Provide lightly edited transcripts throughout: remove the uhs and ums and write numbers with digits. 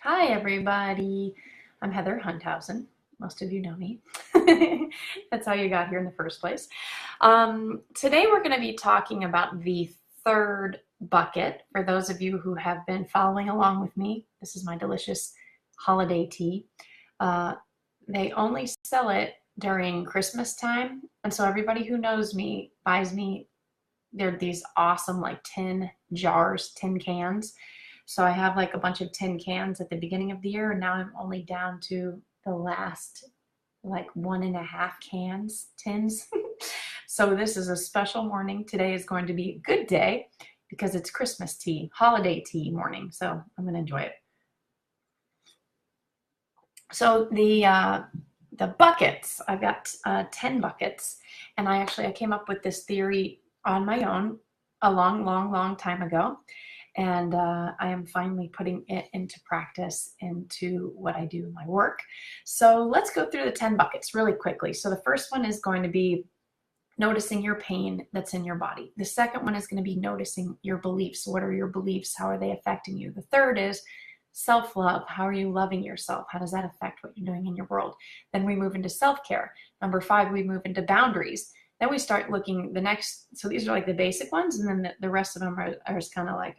Hi, everybody. I'm Heather Hunthausen. Most of you know me. That's how you got here in the first place. Today, we're going to be talking about the third bucket. For those of you who have been following along with me, this is my delicious holiday tea. Uh, they only sell it during Christmas time. And so, everybody who knows me buys me, they're these awesome, like tin jars, tin cans. So I have like a bunch of tin cans at the beginning of the year, and now I'm only down to the last like 1.5 cans, tins. So this is a special morning. Today is going to be a good day because it's Christmas tea, holiday tea morning. So I'm going to enjoy it. So the buckets, I've got 10 buckets, and I came up with this theory on my own a long time ago. And I am finally putting it into practice into what I do in my work. So let's go through the 10 buckets really quickly. So the first one is going to be noticing your pain that's in your body. The second one is going to be noticing your beliefs. What are your beliefs? How are they affecting you? The third is self-love. How are you loving yourself? How does that affect what you're doing in your world? Then we move into self-care. Number 5, we move into boundaries. Then we start looking the next, so these are like the basic ones, and then the rest of them are just kind of like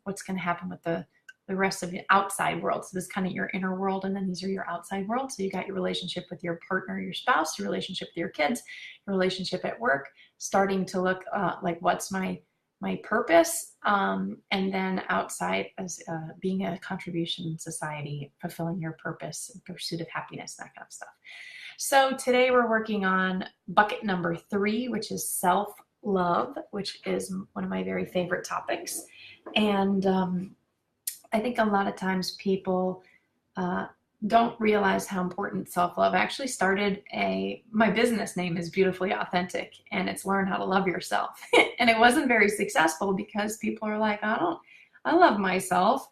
what's going to happen with the rest of the outside world. So this is kind of your inner world, and then these are your outside world. So you got your relationship with your partner, your spouse, your relationship with your kids, your relationship at work, starting to look like what's my purpose, and then outside as being a contribution in society, fulfilling your purpose, pursuit of happiness, that kind of stuff. So today we're working on bucket number 3, which is self-love, which is one of my very favorite topics. And I think a lot of times people don't realize how important self-love. I actually started my business name is Beautifully Authentic, and it's Learn How to Love Yourself. And it wasn't very successful because people are like, I love myself.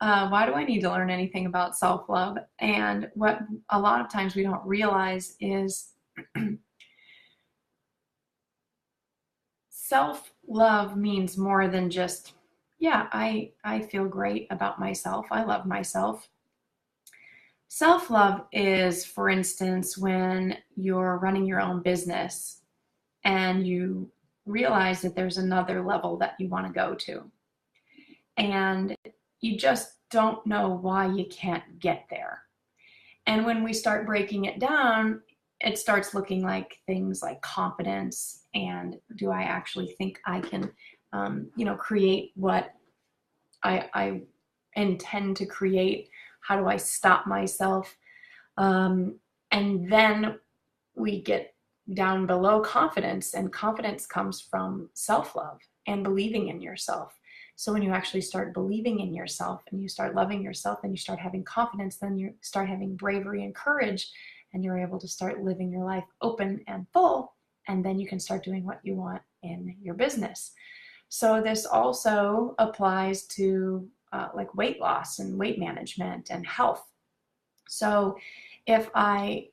Why do I need to learn anything about self-love? And what a lot of times we don't realize is self-love means more than just, yeah, I feel great about myself. I love myself. Self-love is, for instance, when you're running your own business and you realize that there's another level that you want to go to. And you just don't know why you can't get there. And when we start breaking it down, it starts looking like things like confidence and do I actually think I can, create what I intend to create? How do I stop myself? And then we get down below confidence, and confidence comes from self-love and believing in yourself. So when you actually start believing in yourself and you start loving yourself and you start having confidence, then you start having bravery and courage, and you're able to start living your life open and full, and then you can start doing what you want in your business. So this also applies to like weight loss and weight management and health. So if I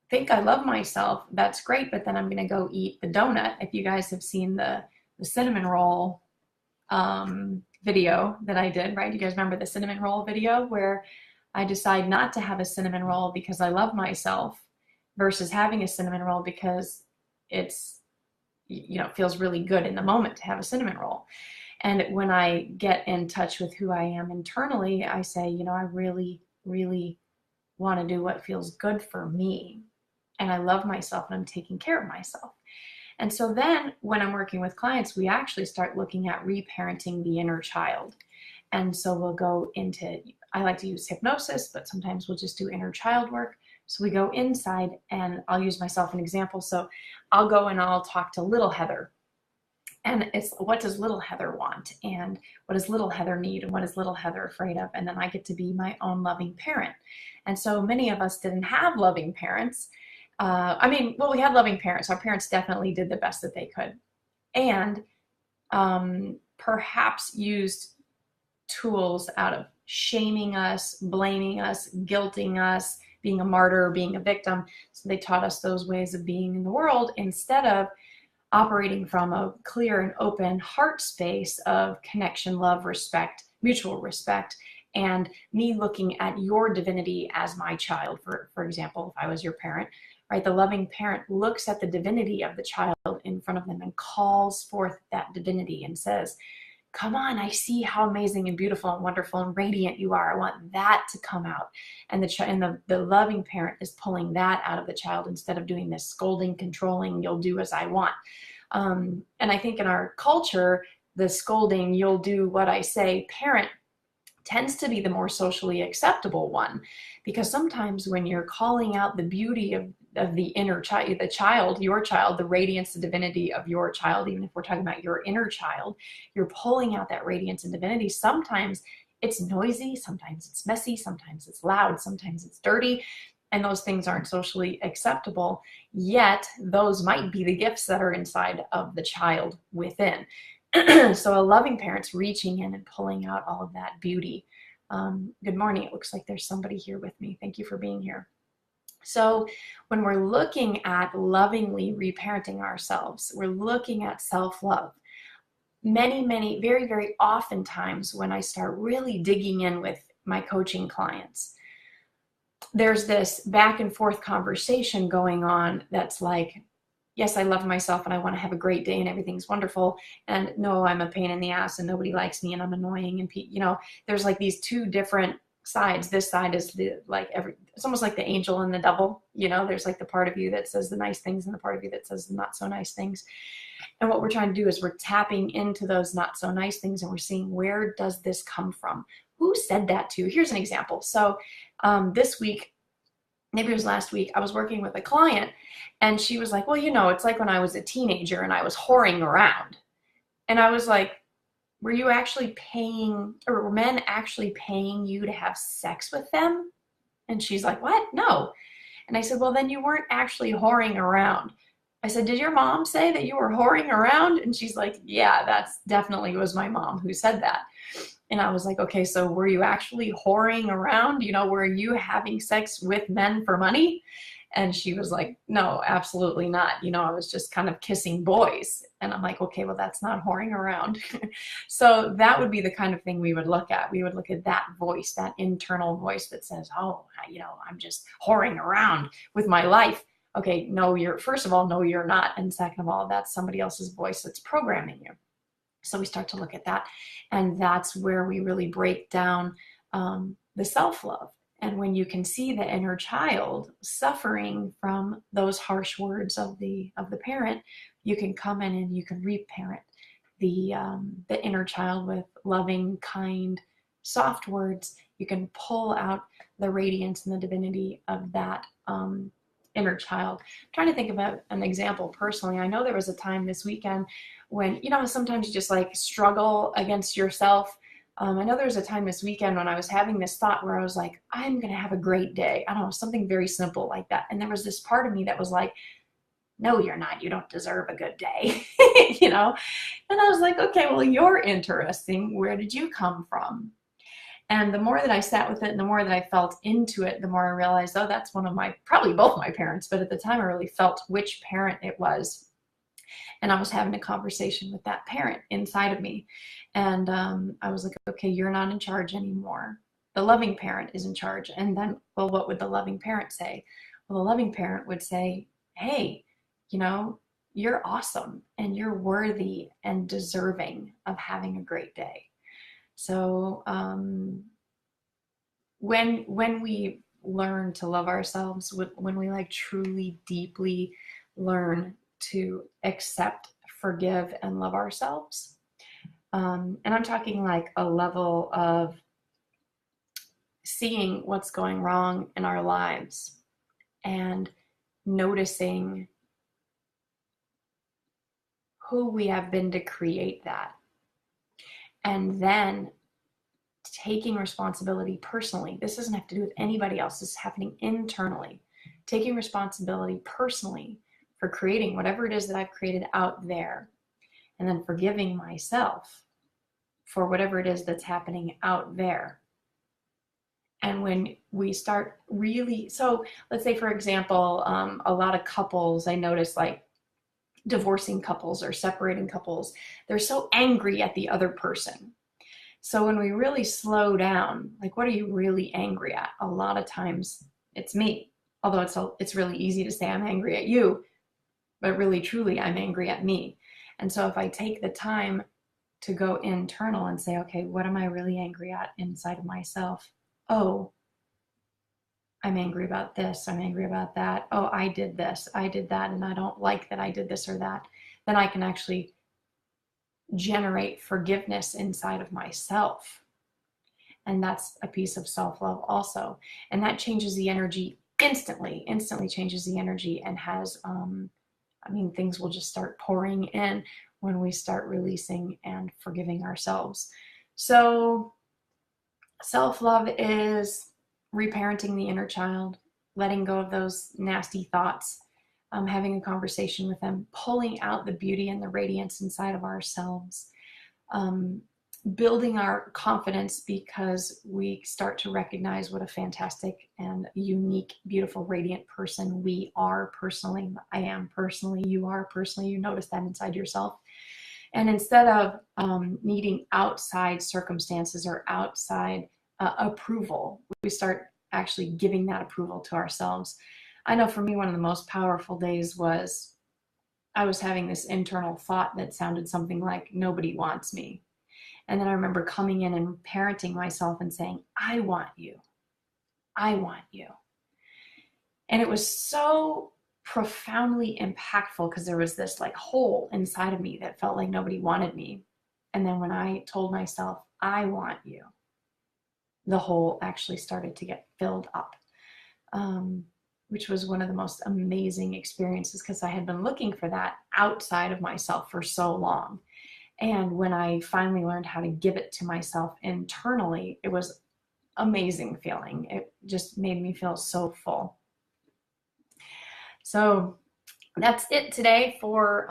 think I love myself, that's great, but then I'm going to go eat the donut. If you guys have seen the cinnamon roll video that I did, right? You guys remember the cinnamon roll video where I decide not to have a cinnamon roll because I love myself versus having a cinnamon roll because it's, it feels really good in the moment to have a cinnamon roll. And when I get in touch with who I am internally, I say, I really want to do what feels good for me. And I love myself and I'm taking care of myself. And so then when I'm working with clients, we actually start looking at reparenting the inner child. And so we'll go into, I like to use hypnosis, but sometimes we'll just do inner child work. So we go inside, and I'll use myself an example. So I'll go and I'll talk to little Heather. And it's, what does little Heather want? And what does little Heather need? And what is little Heather afraid of? And then I get to be my own loving parent. And so many of us didn't have loving parents. We had loving parents. Our parents definitely did the best that they could. And perhaps used tools out of shaming us, blaming us, guilting us, being a martyr, being a victim. So they taught us those ways of being in the world instead of operating from a clear and open heart space of connection, love, respect, mutual respect, and me looking at your divinity as my child, for example, if I was your parent, right? The loving parent looks at the divinity of the child in front of them and calls forth that divinity and says, come on, I see how amazing and beautiful and wonderful and radiant you are. I want that to come out. And the loving parent is pulling that out of the child instead of doing this scolding, controlling, you'll do as I want. And I think in our culture, the scolding, you'll do what I say parent tends to be the more socially acceptable one, because sometimes when you're calling out the beauty of the inner child, your child, the radiance, the divinity of your child, even if we're talking about your inner child, you're pulling out that radiance and divinity. Sometimes it's noisy, sometimes it's messy, sometimes it's loud, sometimes it's dirty, and those things aren't socially acceptable, yet those might be the gifts that are inside of the child within. So a loving parent's reaching in and pulling out all of that beauty. Good morning. It looks like there's somebody here with me. Thank you for being here. So when we're looking at lovingly reparenting ourselves, we're looking at self-love. Many, very, very often times when I start really digging in with my coaching clients, there's this back and forth conversation going on that's like, yes, I love myself and I want to have a great day and everything's wonderful. And no, I'm a pain in the ass and nobody likes me and I'm annoying. And there's like these two different sides. This side is it's almost like the angel and the devil. There's like the part of you that says the nice things and the part of you that says the not so nice things. And what we're trying to do is we're tapping into those not so nice things and we're seeing, where does this come from? Who said that to you? Here's an example. So this week, maybe it was last week, I was working with a client and she was like, well, it's like when I was a teenager and I was whoring around. And I was like, were you actually paying, or were men actually paying you to have sex with them? And she's like, what? No. And I said, well, then you weren't actually whoring around. I said, did your mom say that you were whoring around? And she's like, yeah, that's definitely was my mom who said that. And I was like, okay, so were you actually whoring around? Were you having sex with men for money? And she was like, no, absolutely not. I was just kind of kissing boys. And I'm like, okay, well, that's not whoring around. So that would be the kind of thing we would look at. We would look at that voice, that internal voice that says, oh, I'm just whoring around with my life. Okay, no, first of all, no, you're not. And second of all, that's somebody else's voice that's programming you. So we start to look at that, and that's where we really break down the self-love. And when you can see the inner child suffering from those harsh words of the parent, you can come in and you can reparent the inner child with loving, kind, soft words. You can pull out the radiance and the divinity of that inner child. I'm trying to think about an example personally. I know there was a time this weekend when, sometimes you just like struggle against yourself. I know there was a time this weekend when I was having this thought where I was like, I'm going to have a great day. I don't know, something very simple like that. And there was this part of me that was like, no, you're not. You don't deserve a good day, And I was like, okay, well, you're interesting. Where did you come from? And the more that I sat with it and the more that I felt into it, the more I realized, oh, that's one of probably both my parents, but at the time I really felt which parent it was. And I was having a conversation with that parent inside of me. And I was like, okay, you're not in charge anymore. The loving parent is in charge. And then, well, what would the loving parent say? Well, the loving parent would say, hey, you're awesome and you're worthy and deserving of having a great day. So when we learn to love ourselves, when we truly, deeply learn to accept, forgive, and love ourselves, and I'm talking like a level of seeing what's going wrong in our lives and noticing who we have been to create that. And then taking responsibility personally. This doesn't have to do with anybody else. This is happening internally. Taking responsibility personally for creating whatever it is that I've created out there. And then forgiving myself for whatever it is that's happening out there. And when we start really, so let's say, for example, a lot of couples, I notice like divorcing couples or separating couples, they're so angry at the other person. So when we really slow down, like, what are you really angry at? A lot of times it's me. Although it's really easy to say I'm angry at you, but really truly I'm angry at me. And so if I take the time to go internal and say, okay, what am I really angry at inside of myself? Oh, I'm angry about this. I'm angry about that. Oh, I did this. I did that. And I don't like that I did this or that. Then I can actually generate forgiveness inside of myself. And that's a piece of self-love also. And that changes the energy instantly changes the energy, and has, things will just start pouring in when we start releasing and forgiving ourselves. So self-love is reparenting the inner child, letting go of those nasty thoughts, having a conversation with them, pulling out the beauty and the radiance inside of ourselves, building our confidence because we start to recognize what a fantastic and unique, beautiful, radiant person we are personally. I am personally, you are personally. You notice that inside yourself. And instead of needing outside circumstances or outside approval, we start actually giving that approval to ourselves. I know for me, one of the most powerful days was I was having this internal thought that sounded something like, nobody wants me. And then I remember coming in and parenting myself and saying, I want you. I want you. And it was so profoundly impactful because there was this like hole inside of me that felt like nobody wanted me. And then when I told myself, I want you, the hole actually started to get filled up, which was one of the most amazing experiences because I had been looking for that outside of myself for so long. And when I finally learned how to give it to myself internally, it was amazing feeling. It just made me feel so full. So that's it today for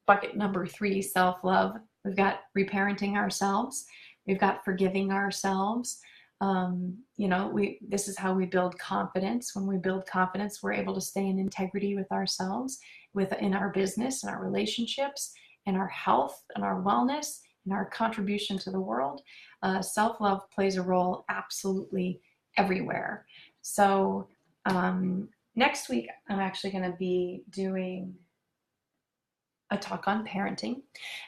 bucket number 3, self-love. We've got reparenting ourselves. We've got forgiving ourselves. This is how we build confidence. When we build confidence, we're able to stay in integrity with ourselves, in our business, in our relationships, in our health, and our wellness, and our contribution to the world. Self-love plays a role absolutely everywhere. So next week, I'm actually going to be doing a talk on parenting,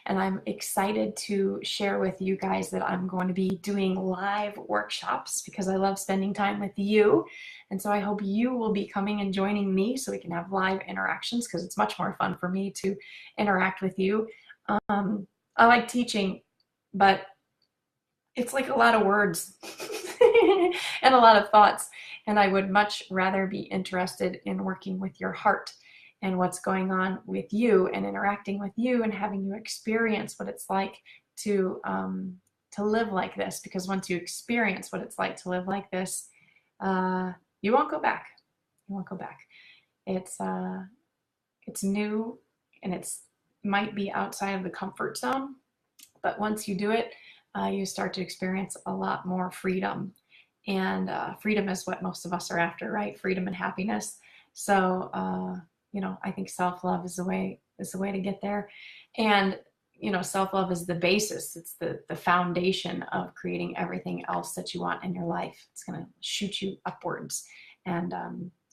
and I'm excited to share with you guys that I'm going to be doing live workshops because I love spending time with you. And so I hope you will be coming and joining me so we can have live interactions, because it's much more fun for me to interact with you. I like teaching, but it's like a lot of words and a lot of thoughts. And I would much rather be interested in working with your heart and what's going on with you and interacting with you and having you experience what it's like to live like this. Because once you experience what it's like to live like this, you won't go back. You won't go back. It's new, and it might be outside of the comfort zone, but once you do it, you start to experience a lot more freedom. And freedom is what most of us are after, right? Freedom and happiness. So I think self-love is the way to get there. And self-love is the basis. It's the foundation of creating everything else that you want in your life. It's going to shoot you upwards and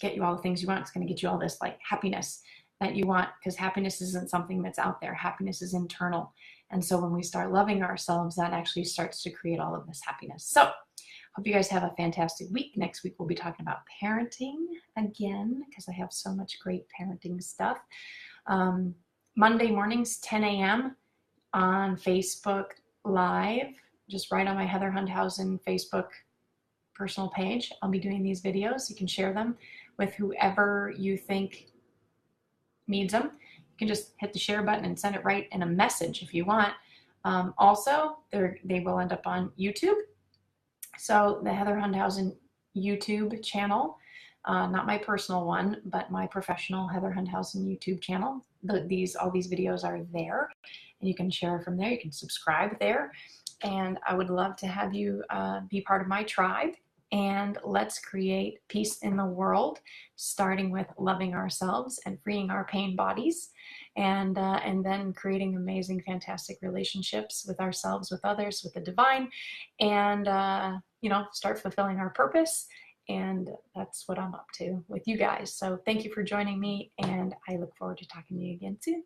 get you all the things you want. It's going to get you all this like happiness that you want, because happiness isn't something that's out there. Happiness is internal. And so when we start loving ourselves, that actually starts to create all of this happiness. So hope you guys have a fantastic week. Next week, we'll be talking about parenting again, because I have so much great parenting stuff. Monday mornings, 10 a.m. on Facebook Live, just right on my Heather Hundhausen Facebook personal page. I'll be doing these videos. You can share them with whoever you think needs them. You can just hit the share button and send it right in a message if you want. Also, they will end up on YouTube. So the Heather Hundhausen YouTube channel, not my personal one, but my professional Heather Hundhausen YouTube channel. All these videos are there, and you can share from there. You can subscribe there, and I would love to have you be part of my tribe. and let's create peace in the world, starting with loving ourselves and freeing our pain bodies, and then creating amazing, fantastic relationships with ourselves, with others, with the divine, and start fulfilling our purpose. And that's what I'm up to with you guys. So thank you for joining me, and I look forward to talking to you again soon.